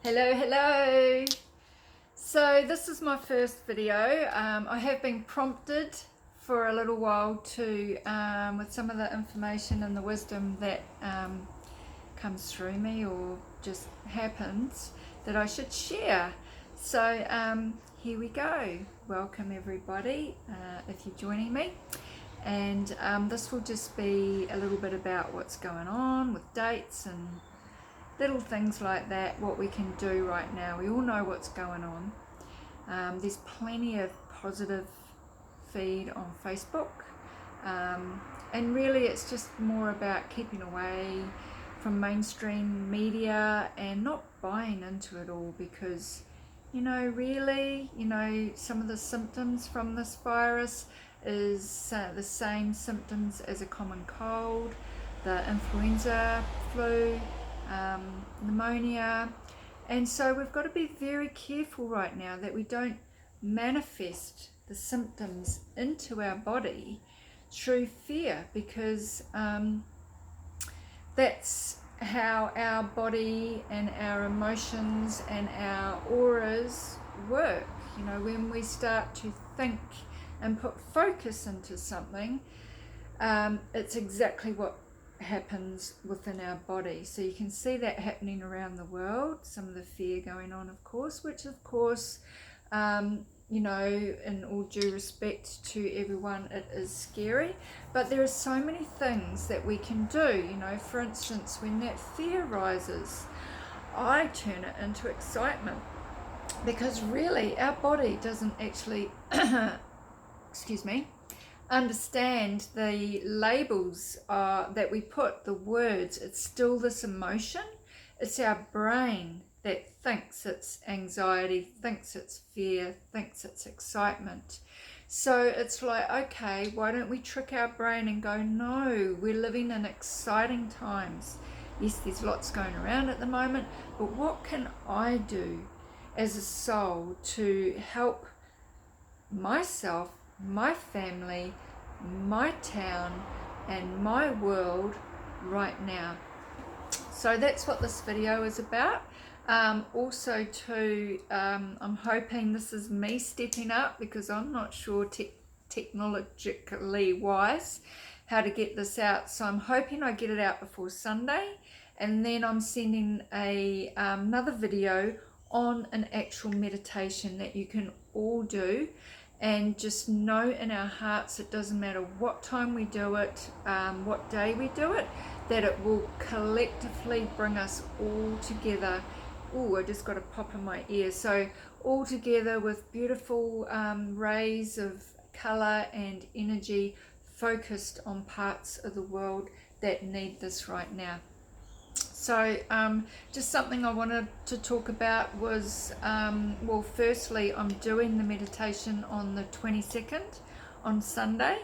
Hello. So this is my first video. I have been prompted for a little while to, with some of the information and the wisdom that comes through me or just happens, that I should share. So here we go. Welcome everybody, if you're joining me. And this will just be a little bit about what's going on with dates and little things like that, what we can do right now. We all know what's going on. There's plenty of positive feed on Facebook, and really it's just more about keeping away from mainstream media and not buying into it all, because really, some of the symptoms from this virus is the same symptoms as a common cold, the influenza, flu, pneumonia. And so we've got to be very careful right now that we don't manifest the symptoms into our body through fear, because that's how our body and our emotions and our auras work. When we start to think and put focus into something, it's exactly what happens within our body. So you can see that happening around the world, some of the fear going on, of course, which of course, in all due respect to everyone, it is scary, but there are so many things that we can do. For instance, when that fear rises, I turn it into excitement, because really our body doesn't actually excuse me, understand the labels that we put, the words. It's still this emotion. It's our brain that thinks it's anxiety, thinks it's fear, thinks it's excitement. So it's like, okay, why don't we trick our brain and go, no, we're living in exciting times. Yes, there's lots going around at the moment, but what can I do as a soul to help myself, my family, my town, and my world right now? So that's what this video is about. Also too, I'm hoping this is me stepping up, because I'm not sure technologically wise how to get this out. So I'm hoping I get it out before Sunday, and then I'm sending another video on an actual meditation that you can all do, and just know in our hearts, it doesn't matter what time we do it, what day we do it, that it will collectively bring us all together. Oh, I just got a pop in my ear. So all together with beautiful rays of color and energy focused on parts of the world that need this right now. So just something I wanted to talk about was, well, firstly, I'm doing the meditation on the 22nd on Sunday.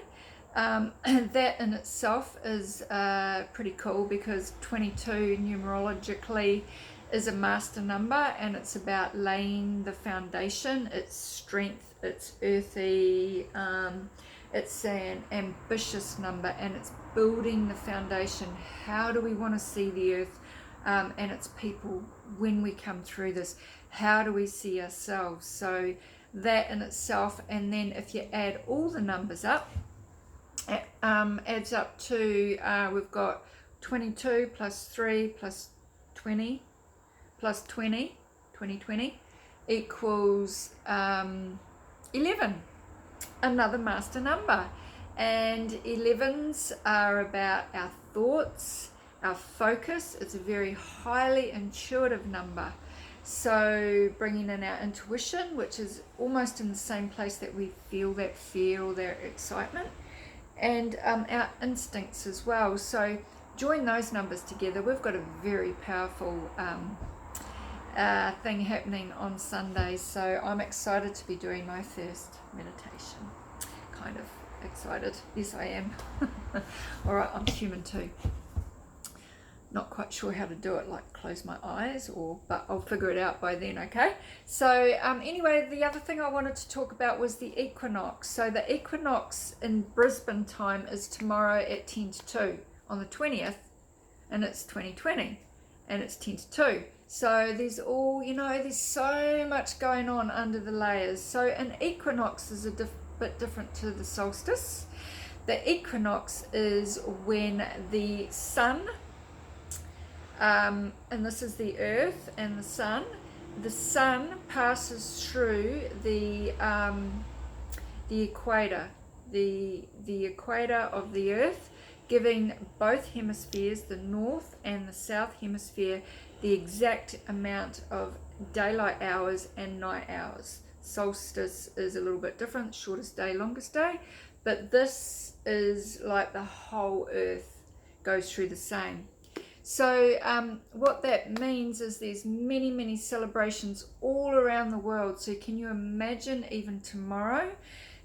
That in itself is pretty cool, because 22 numerologically is a master number, and it's about laying the foundation. It's strength, it's earthy, it's an ambitious number, and it's building the foundation. How do we want to see the earth and its people when we come through this? How do we see ourselves? So that in itself, and then if you add all the numbers up, it adds up to, we've got 22 plus 3 plus 20 plus 20, 20 equals 11, another master number. And 11s are about our thoughts, our focus. It's a very highly intuitive number. So bringing in our intuition, which is almost in the same place that we feel that fear or that excitement, and our instincts as well. So join those numbers together. We've got a very powerful thing happening on Sunday. So I'm excited to be doing my first meditation. Kind of excited. Yes, I am. All right, I'm human too. Not quite sure how to do it, like close my eyes, but I'll figure it out by then, okay? So anyway, the other thing I wanted to talk about was the equinox. So the equinox in Brisbane time is tomorrow at 10 to 2 on the 20th, and it's 2020, and it's 10 to 2. So there's all, there's so much going on under the layers. So an equinox is a bit different to the solstice. The equinox is when the sun, and this is the earth and the sun passes through the equator, the equator of the earth, giving both hemispheres, the north and the south hemisphere, the exact amount of daylight hours and night hours. Solstice is a little bit different, shortest day, longest day, but this is like the whole earth goes through the same. So what that means is there's many celebrations all around the world. So can you imagine even tomorrow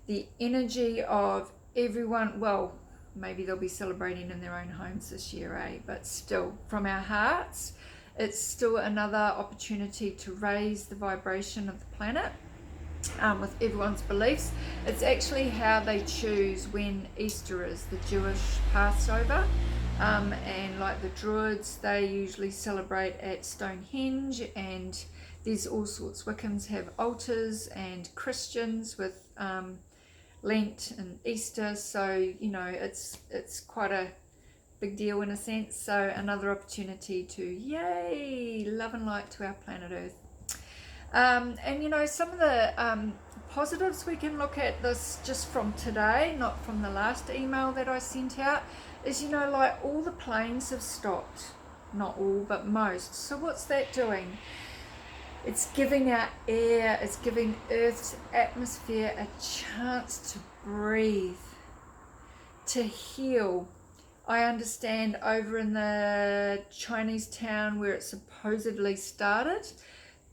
the energy of everyone? Well, maybe they'll be celebrating in their own homes this year, but still, from our hearts, it's still another opportunity to raise the vibration of the planet with everyone's beliefs. It's actually how they choose when Easter is, the Jewish Passover. And like the Druids, they usually celebrate at Stonehenge, and there's all sorts. Wiccans have altars, and Christians with Lent and Easter. So it's quite a big deal in a sense. So another opportunity to yay love and light to our planet Earth. And some of the positives we can look at this just from today, not from the last email that I sent out, is like all the planes have stopped. Not all, but most. So what's that doing? It's giving our air, it's giving Earth's atmosphere a chance to breathe, to heal. I understand over in the Chinese town where it supposedly started,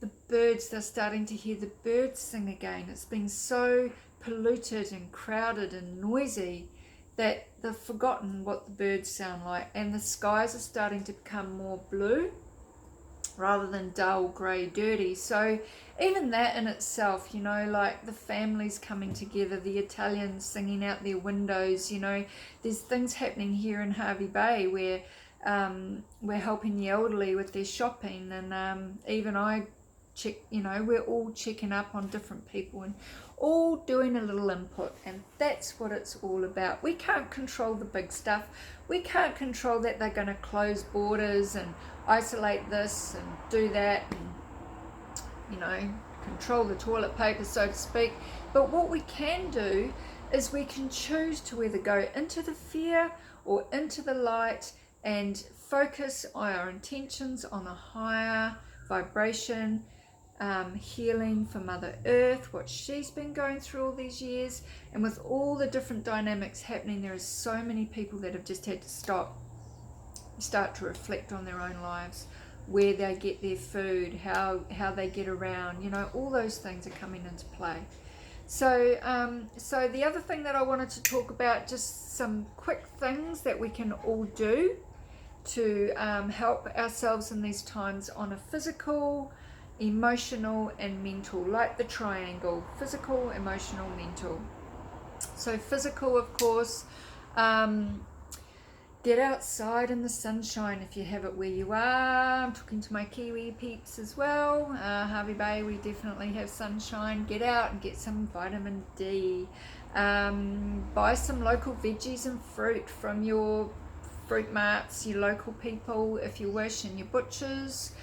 the birds, they're starting to hear the birds sing again. It's been so polluted and crowded and noisy that they've forgotten what the birds sound like, and the skies are starting to become more blue rather than dull, grey, dirty. So even that in itself, like the families coming together, the Italians singing out their windows, there's things happening here in Hervey Bay where we're helping the elderly with their shopping, and even I check, we're all checking up on different people and all doing a little input, and that's what it's all about. We can't control the big stuff. We can't control that they're going to close borders and isolate this and do that and control the toilet paper, so to speak. But what we can do is we can choose to either go into the fear or into the light and focus our intentions on a higher vibration, healing for Mother Earth, what she's been going through all these years. And with all the different dynamics happening, there are so many people that have just had to start to reflect on their own lives, where they get their food, how they get around, all those things are coming into play. So so the other thing that I wanted to talk about, just some quick things that we can all do to help ourselves in these times on a physical, emotional and mental, like the triangle: physical, emotional, mental. So physical, of course, get outside in the sunshine if you have it where you are. I'm talking to my Kiwi peeps as well. Hervey Bay, we definitely have sunshine. Get out and get some vitamin D. Buy some local veggies and fruit from your fruit marts, your local people if you wish, and your butchers.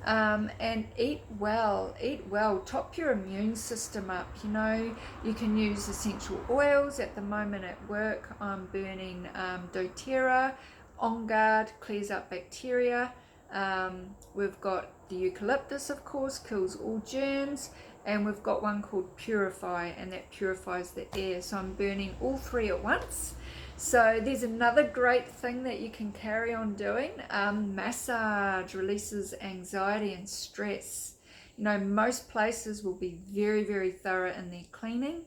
And eat well, top your immune system up. You can use essential oils. At the moment at work, I'm burning doTERRA. On Guard clears up bacteria. We've got the eucalyptus, of course, kills all germs, and we've got one called Purify, and that purifies the air. So I'm burning all three at once. So there's another great thing that you can carry on doing. Massage releases anxiety and stress. Most places will be very, very thorough in their cleaning,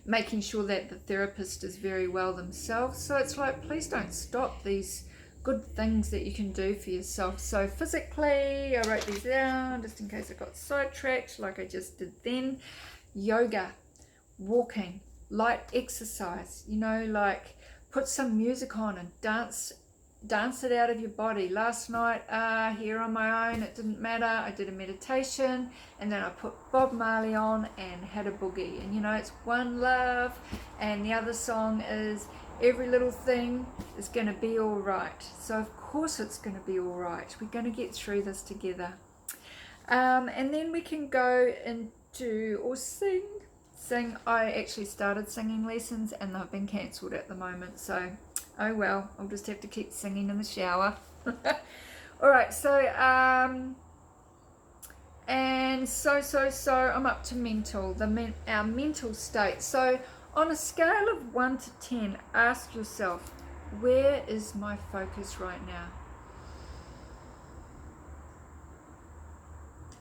making sure that the therapist is very well themselves. So it's like, please don't stop these good things that you can do for yourself. So physically, I wrote these down just in case I got sidetracked like I just did then. Yoga, walking, light exercise, like put some music on and dance dance it out of your body. Last night, here on my own, it didn't matter. I did a meditation, and then I put Bob Marley on and had a boogie. And you know, it's One Love, and the other song is Every Little Thing is going to be all right. So of course it's going to be all right. We're going to get through this together. And then we can go into, or sing. I actually started singing lessons and they've been cancelled at the moment, so oh well, I'll just have to keep singing in the shower. Alright, so and so I'm up to mental, our mental state. So on a scale of 1 to 10, ask yourself, where is my focus right now?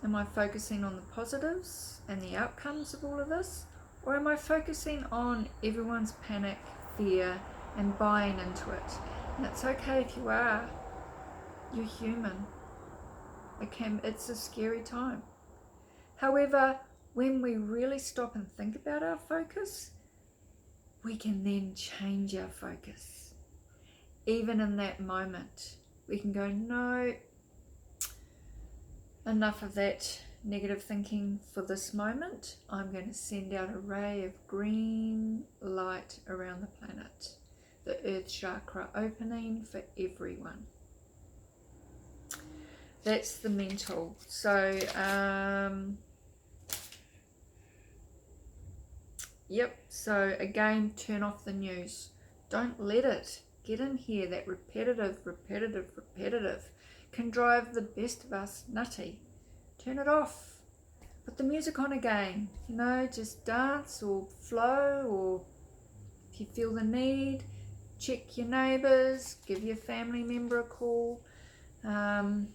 Am I focusing on the positives and the outcomes of all of this? Or am I focusing on everyone's panic, fear, and buying into it? And it's okay if you are. You're human. It's a scary time. However, when we really stop and think about our focus, we can then change our focus. Even in that moment, we can go, no, enough of that negative thinking for this moment. I'm going to send out a ray of green light around the planet. The earth chakra opening for everyone. That's the mental. So, yep. So again, turn off the news. Don't let it get in here. That repetitive can drive the best of us nutty. Turn it off. Put the music on again. You know, just dance or flow, or if you feel the need, check your neighbours, give your family member a call. I'm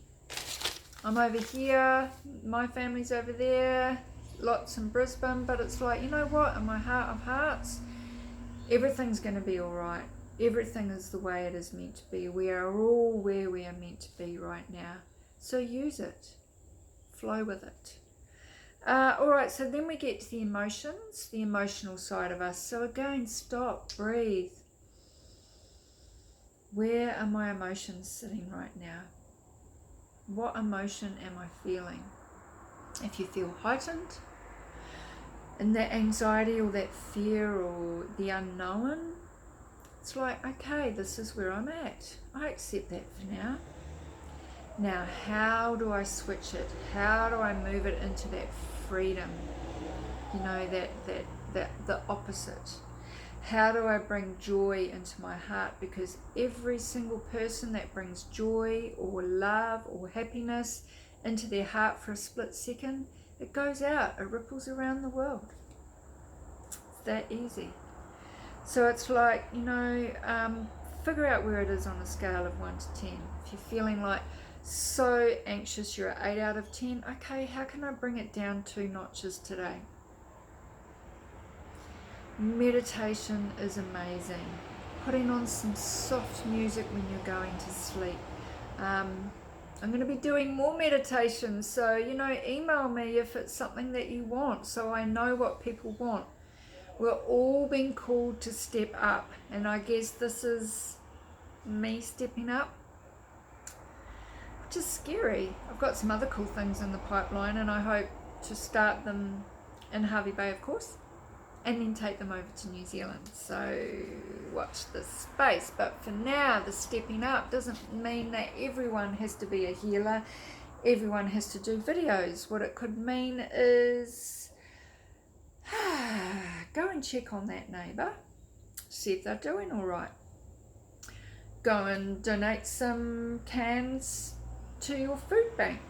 over here, my family's over there, lots in Brisbane, but it's like, you know what, in my heart of hearts, everything's going to be alright. Everything is the way it is meant to be. We are all where we are meant to be right now. So use it. Flow with it. Alright, so then we get to the emotions, the emotional side of us. So again, stop, breathe. Where are my emotions sitting right now? What emotion am I feeling? If you feel heightened, and that anxiety or that fear or the unknown, it's like, okay, this is where I'm at. I accept that for now. Now, how do I switch it? How do I move it into that freedom? You know, the opposite. How do I bring joy into my heart? Because every single person that brings joy or love or happiness into their heart for a split second, it goes out, it ripples around the world. It's that easy. So it's like, you know, figure out where it is on a scale of 1 to 10. If you're feeling like so anxious, you're at 8 out of 10, okay, how can I bring it down 2 notches today? Meditation is amazing. Putting on some soft music when you're going to sleep. I'm going to be doing more meditations, so, you know, email me if it's something that you want, so I know what people want. We're all being called to step up, and I guess this is me stepping up, which is scary. I've got some other cool things in the pipeline, and I hope to start them in Hervey Bay, of course, and then take them over to New Zealand. So watch this space. But for now, the stepping up doesn't mean that everyone has to be a healer. Everyone has to do videos. What it could mean is go and check on that neighbour, see if they're doing all right. Go and donate some cans to your food bank.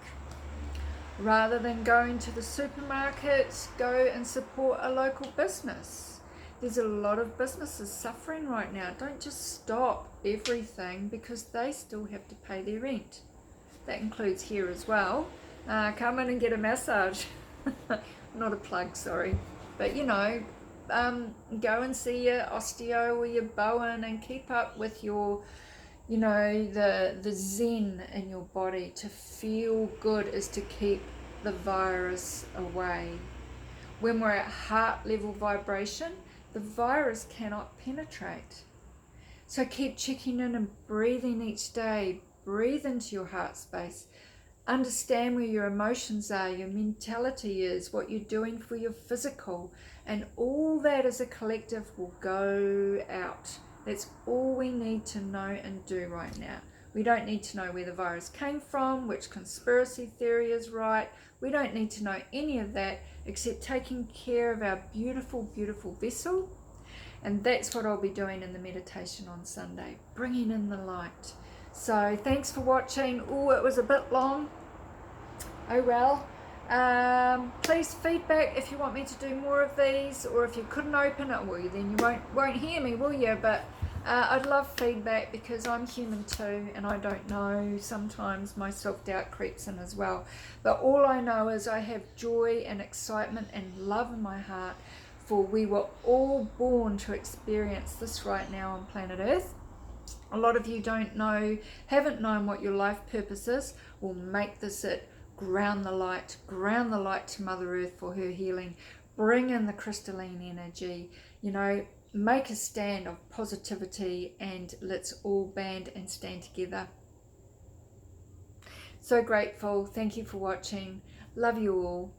Rather than going to the supermarket, go and support a local business. There's a lot of businesses suffering right now. Don't just stop everything because they still have to pay their rent. That includes here as well. Come in and get a massage. Not a plug, sorry. But you know, go and see your osteo or your Bowen and keep up with your, you know, the zen in your body. To feel good is to keep the virus away. When we're at heart level vibration, the virus cannot penetrate. So keep checking in and breathing each day. Breathe into your heart space. Understand where your emotions are, your mentality is, what you're doing for your physical, and all that as a collective will go out. That's all we need to know and do right now. We don't need to know where the virus came from, which conspiracy theory is right. We don't need to know any of that except taking care of our beautiful, beautiful vessel. And that's what I'll be doing in the meditation on Sunday, bringing in the light. So thanks for watching. Oh, it was a bit long. Oh well. Please feedback if you want me to do more of these, or if you couldn't open it, well then you won't hear me, will you? But I'd love feedback, because I'm human too, and I don't know. Sometimes my self-doubt creeps in as well. But all I know is I have joy and excitement and love in my heart, for we were all born to experience this right now on planet Earth. A lot of you haven't known what your life purpose is. Well, make this it. Ground the light to Mother Earth for her healing. Bring in the crystalline energy. Make a stand of positivity, and let's all band and stand together. So grateful. Thank you for watching. Love you all.